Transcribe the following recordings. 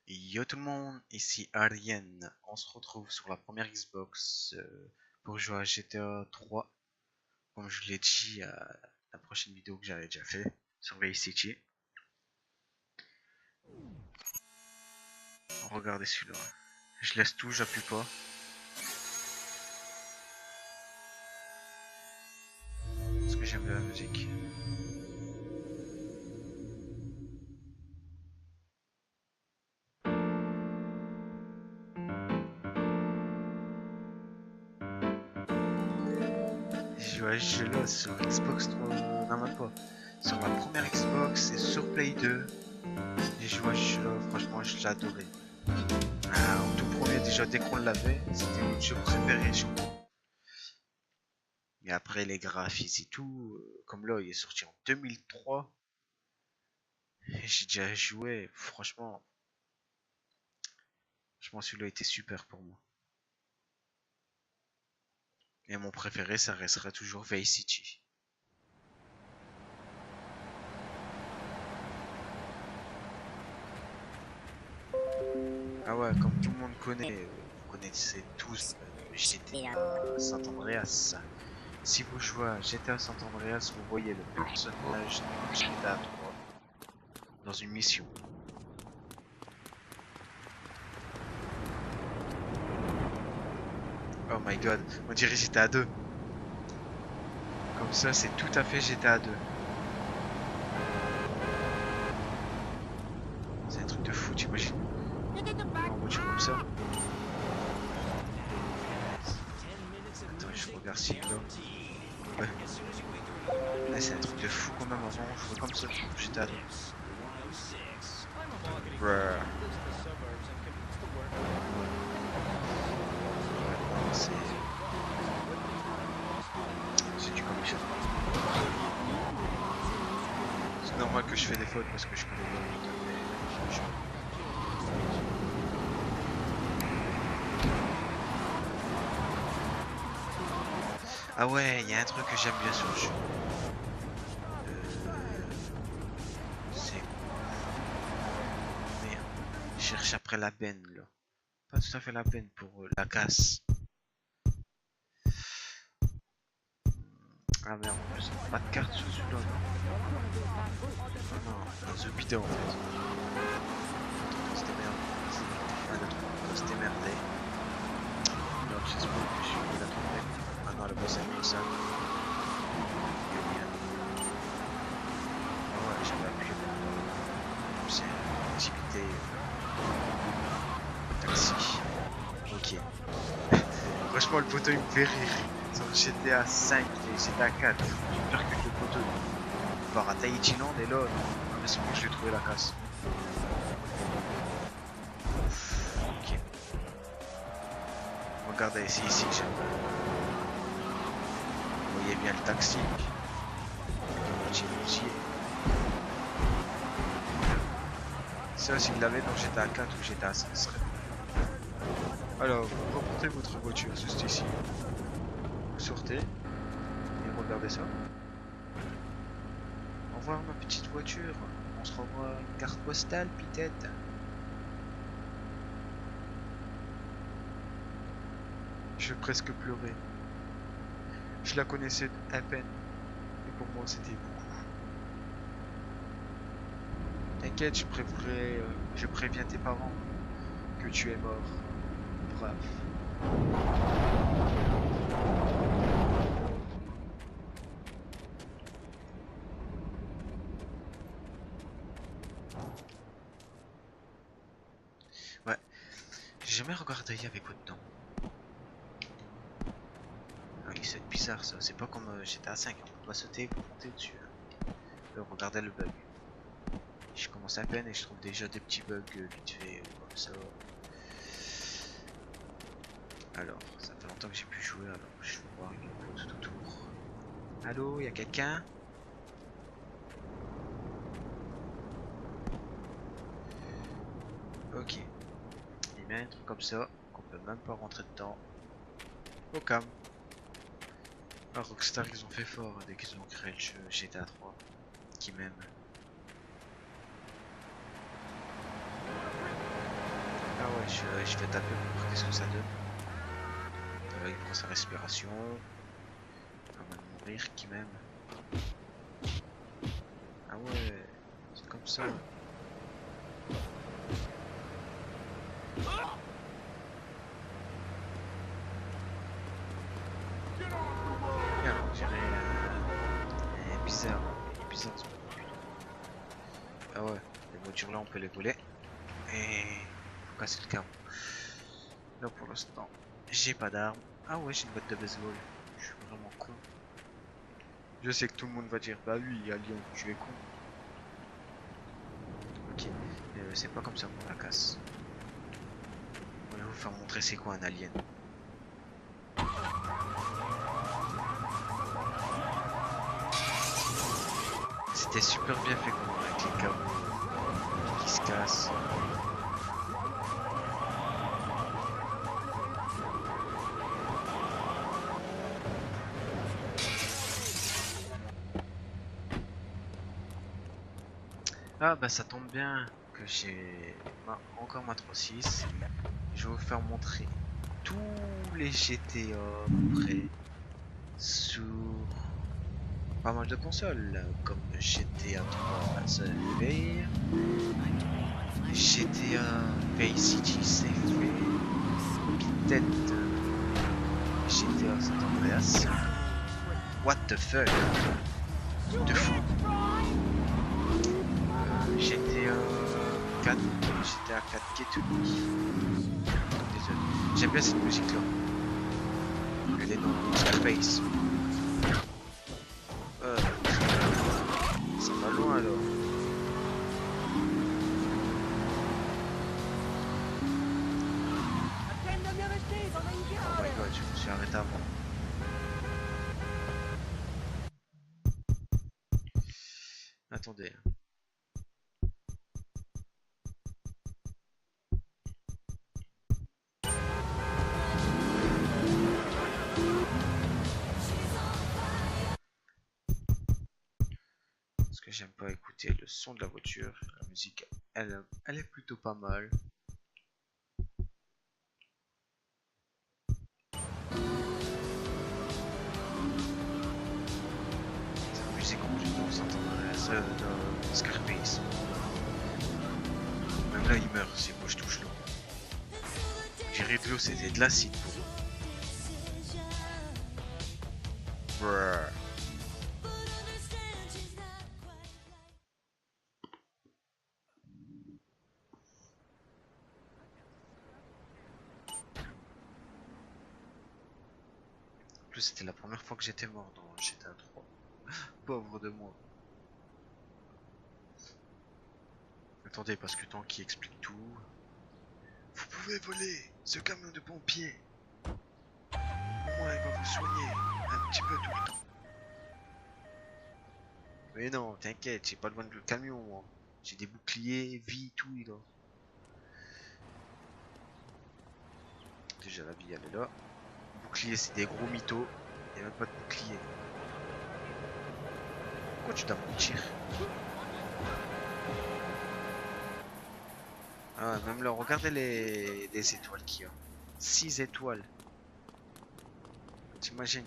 Yo tout le monde, ici Ariane. On se retrouve sur la première Xbox pour jouer à GTA 3. Comme je l'ai dit à la prochaine vidéo que j'avais déjà fait sur Vice City. Regardez celui-là. Je laisse tout, j'appuie pas. Parce que j'aime bien la musique. J'ai joué à ce jeu-là sur Xbox 3. Non, même pas. Sur la première Xbox et sur Play 2. J'ai joué à ce jeu-là, franchement, je l'ai adoré. Au tout premier, déjà, dès qu'on l'avait, c'était notre jeu préféré, je crois. Mais après, les graphismes et tout, comme là, il est sorti en 2003. Et j'ai déjà joué, franchement, celui-là était super pour moi. Et mon préféré, ça restera toujours Vice City. Ah ouais, comme tout le monde connaît, vous connaissez tous GTA San Andreas. Si vous jouez à GTA San Andreas, vous voyez le personnage de GTA 3 dans une mission. Oh my god, on dirait GTA 2. Comme ça, c'est tout à fait GTA 2. C'est un truc de fou, t'imagines? En voiture comme ça. Attends, je regarde si là. Ouais. Ouais, c'est un truc de fou quand même. Avant, on jouait comme ça. J'étais à deux. Bruh. Maintenant, c'est du comique. C'est normal que je fais des fautes parce que je connais pas tout à fait le jeu. Ah ouais, il y a un truc que j'aime bien sur le jeu. C'est... Merde. Je cherche après la benne là. Pas tout à fait la benne pour la casse. Ah merde, pas de carte sur celui-là, non. Ah non, dans The Bidon en fait. C'était merde. 1, 2, 3, c'était merdé. Donc j'espère que je suis la trouver. Ah non, le boss est comme ça. Ah ouais, j'avais appuyé pour c'est activité taxi. Ok. Franchement, le poteau il me fait rire. Sur GTA 5 et GTA 4, j'ai peur que le poteau. On part à Tahiti Land et là, non. Mais c'est bon, je l'ai trouvé la casse. Ok. Regardez ici, j'aime. Vous voyez bien le taxi. Le petit routier. Ça, s'il l'avait dans GTA 4 ou GTA 5, ce serait. Alors, remontez votre voiture juste ici. Vous sortez et regardez ça. Au revoir ma petite voiture. On se revoit une carte postale peut-être. Je vais presque pleurer. Je la connaissais à peine. Et pour moi c'était beaucoup. T'inquiète, je préviens tes parents que tu es mort. Brave. Ouais. J'ai jamais regardé avec autant. Ah, il saute bizarre ça. C'est pas comme GTA 5. On peut pas sauter pour monter dessus. Regardez le bug. Je commence à peine et je trouve déjà des petits bugs vite fait comme ça. Alors, ça fait longtemps que j'ai pu jouer, alors je vais voir une pause tout autour. Allô, y'a quelqu'un? Ok. Il met un truc comme ça, qu'on peut même pas rentrer dedans. Au calme. Ah, Rockstar, ils ont fait fort dès qu'ils ont créé le jeu GTA 3. Qui m'aime. je vais taper pour voir qu'est-ce que ça donne. Il prend sa respiration. Avant de mourir qui même. Ah ouais, c'est comme ça. Bien, on dirait il est bizarre. Il est bizarre ce putain. Ah ouais, les voitures là on peut les voler. Et faut casser le câble. Là pour l'instant, j'ai pas d'armes. Ah ouais, j'ai une botte de baseball. Je suis vraiment con. Je sais que tout le monde va dire, bah oui, Alien, tu es con. Ok, c'est pas comme ça qu'on la casse. On va vous faire montrer c'est quoi un alien. C'était super bien fait comment avec les câbles qui se cassent. Ah bah ça tombe bien que j'ai encore ma 3.6. Je vais vous faire montrer tous les GTA à peu près sur pas mal de consoles comme GTA 3 Sunday, GTA Vice City c'est fait, peut-être GTA San Andreas. What the fuck de fou. GTA 4, GTA 4 Get To Me. Désolé. J'aime bien cette musique là. Elle est dans Scarface. Ça va loin alors. Oh my god, je me suis arrêté avant. Attendez. Parce que j'aime pas écouter le son de la voiture. La musique, elle est plutôt pas mal. Cette musique en plus on s'entendrait dans Scarface. Même là il meurt si moi je touche l'eau. Gérer de l'eau c'était de l'acide pour eux. Brrr. En plus c'était la première fois que j'étais mort dans GTA 3. Pauvre de moi. Attendez parce que tant qu'il explique tout. Vous pouvez voler ce camion de pompiers. Moi il va vous soigner un petit peu tout le temps. Mais non, t'inquiète, j'ai pas besoin de le camion moi. J'ai des boucliers, vie, tout là. Déjà la vie elle est là. Bouclier c'est des gros mythos. Y'a même pas de bouclier. Pourquoi tu dois mentir? Ah même là, regardez les étoiles qu'il y a. 6 étoiles. T'imagines?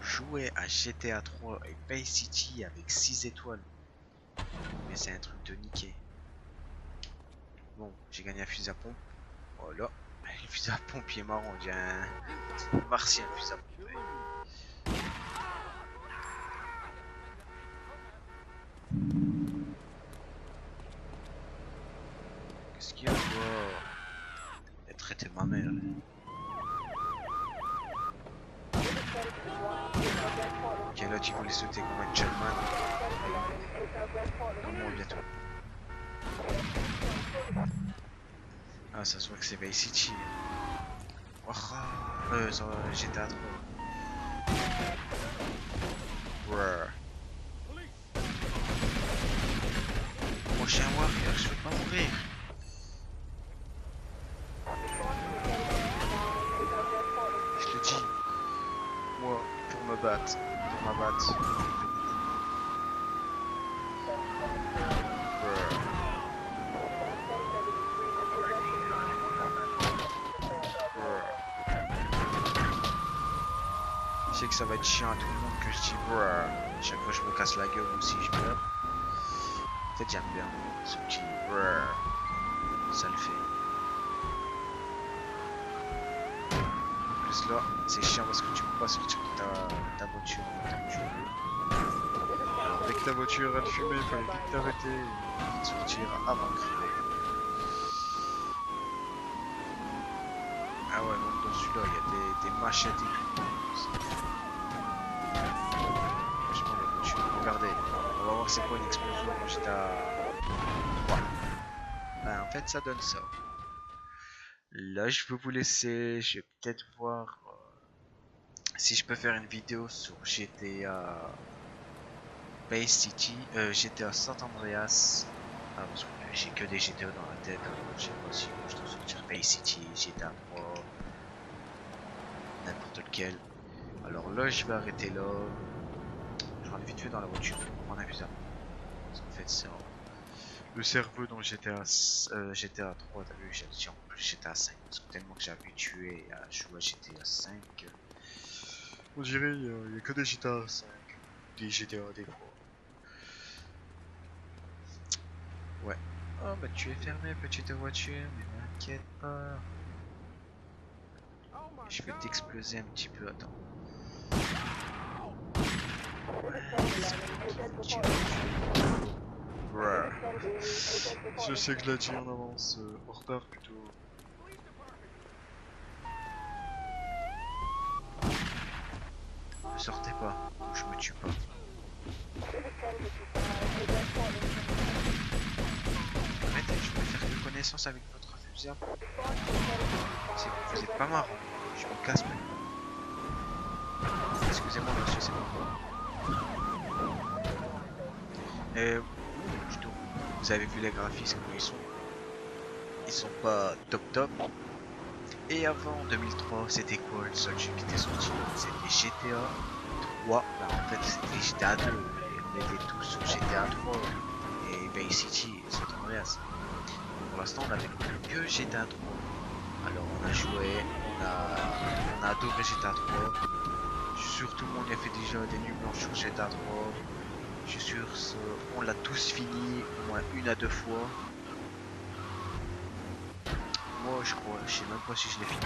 Jouer à GTA 3 et Vice City avec 6 étoiles. Mais c'est un truc de niquer. Bon, j'ai gagné un fusil à pompe. Voilà. Le fusil à pompe il est marrant, j'ai un martien le fusil à pompe. Qu'est-ce qu'il y a toi? Elle a traité ma mère. Ok là tu voulais sauter comme un Jumpman. Comment bientôt? Ah ça se voit que c'est Vice City. Oh, ça va, GTA 3. Brrr. Moi je suis un warrior, je veux pas mourir. Je le dis. Moi, pour me battre, pour m'abattre. sais que ça va être chiant à tout le monde que je dis brrr. Chaque fois je me casse la gueule aussi je meurs. En fait j'aime bien ce petit brrr. Ça le fait. En plus là c'est chiant parce que tu peux pas sortir de ta voiture comme tu veux. Alors dès que ta voiture elle fumait, il fallait vite t'arrêter et vite sortir avant de crever. Ah ouais, même dans celui-là il y a des machettes et tout. Franchement les voitures, regardez, on va voir c'est quoi une explosion quand j'étais à 3. Ben, en fait ça donne ça. Là je veux vous laisser, je vais peut-être voir si je peux faire une vidéo sur GTA Bay City, GTA San Andreas. Ah, parce que j'ai que des GTA dans la tête, alors je sais pas si je dois sortir Bay City, GTA 3, n'importe lequel. Alors là je vais arrêter là. Je rentre vite fait dans la voiture, on a vu ça. Parce qu'en fait c'est le cerveau dans GTA 3, t'as vu, j'ai dit en plus GTA 5, parce que tellement que j'ai habitué à jouer à GTA 5, on dirait il y a que des GTA 5, des GTA des fois. Ouais. Oh bah tu es fermé petite voiture, mais m'inquiète pas. Je vais t'exploser un petit peu, attends. Ouais, je sais que je l'ai dit en avance, en retard plutôt. Ne sortez pas, je me tue pas. Arrêtez, je vais faire que connaissance avec votre fusillade. C'est que vous êtes pas marrant, je me casse maintenant. Excusez-moi monsieur, c'est pas moi. Plutôt, vous avez vu les graphismes où ils sont pas top top. Et avant 2003, c'était quoi le seul jeu qui était sorti? C'était GTA 3. Bah, en fait, c'était GTA 2. Et on était tous sur GTA 3 et Bay City et San Andreas. Pour l'instant, on avait que GTA 3. Alors, on a joué, on a adoré GTA 3. Je suis sûr tout le monde y a fait déjà des nuits blanches sur GTA 3. Je suis sûr on l'a tous fini au moins 1 à 2 fois. Moi je crois, je sais même pas si je l'ai fini.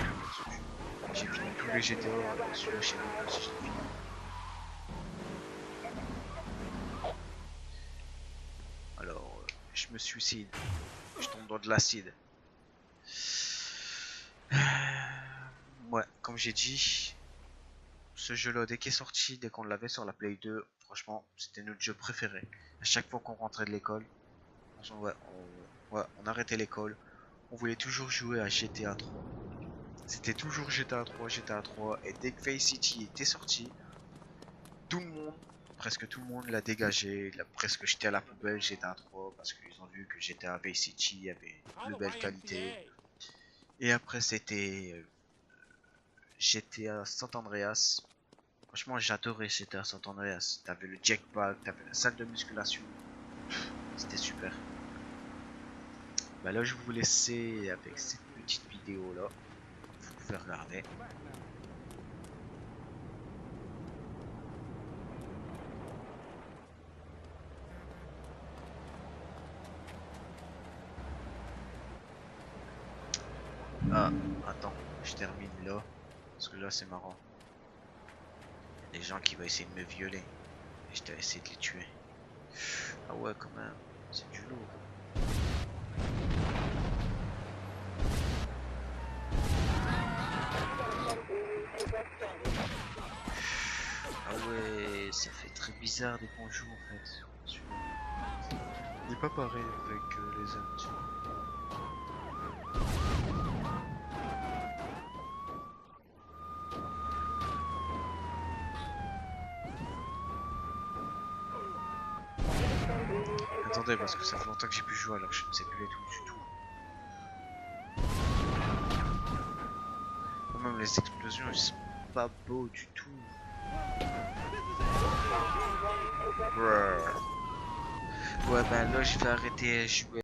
J'ai fini tous les GTA, celui-là je sais même pas si je l'ai fini. Alors, je me suicide. Je tombe dans de l'acide. Ouais, comme j'ai dit, ce jeu-là, dès qu'il est sorti, dès qu'on l'avait sur la Play 2, franchement, c'était notre jeu préféré. À chaque fois qu'on rentrait de l'école, on arrêtait l'école, on voulait toujours jouer à GTA 3. C'était toujours GTA 3, GTA 3, et dès que Vice City était sorti, tout le monde, presque tout le monde l'a dégagé, l'a presque jeté à la poubelle GTA 3, parce qu'ils ont vu que GTA Vice City avait de belles qualités. Et après c'était GTA San Andreas. Franchement j'adorais GTA San Andreas. T'avais le jackpot, t'avais la salle de musculation. C'était super. Bah là je vais vous laisser avec cette petite vidéo là. Vous pouvez regarder. Ah, attends, je termine là. Parce que là c'est marrant. Les gens qui vont essayer de me violer. Et je vais essayer de les tuer. Ah ouais quand même, c'est du lourd. Ah ouais, ça fait très bizarre dès qu'on joue en fait. Il n'est pas pareil avec les autres. Attendez, parce que ça fait longtemps que j'ai pu jouer alors je ne sais plus les tout du tout. Même les explosions ils sont pas beaux du tout. Brrr. Ouais ben là je vais arrêter de jouer.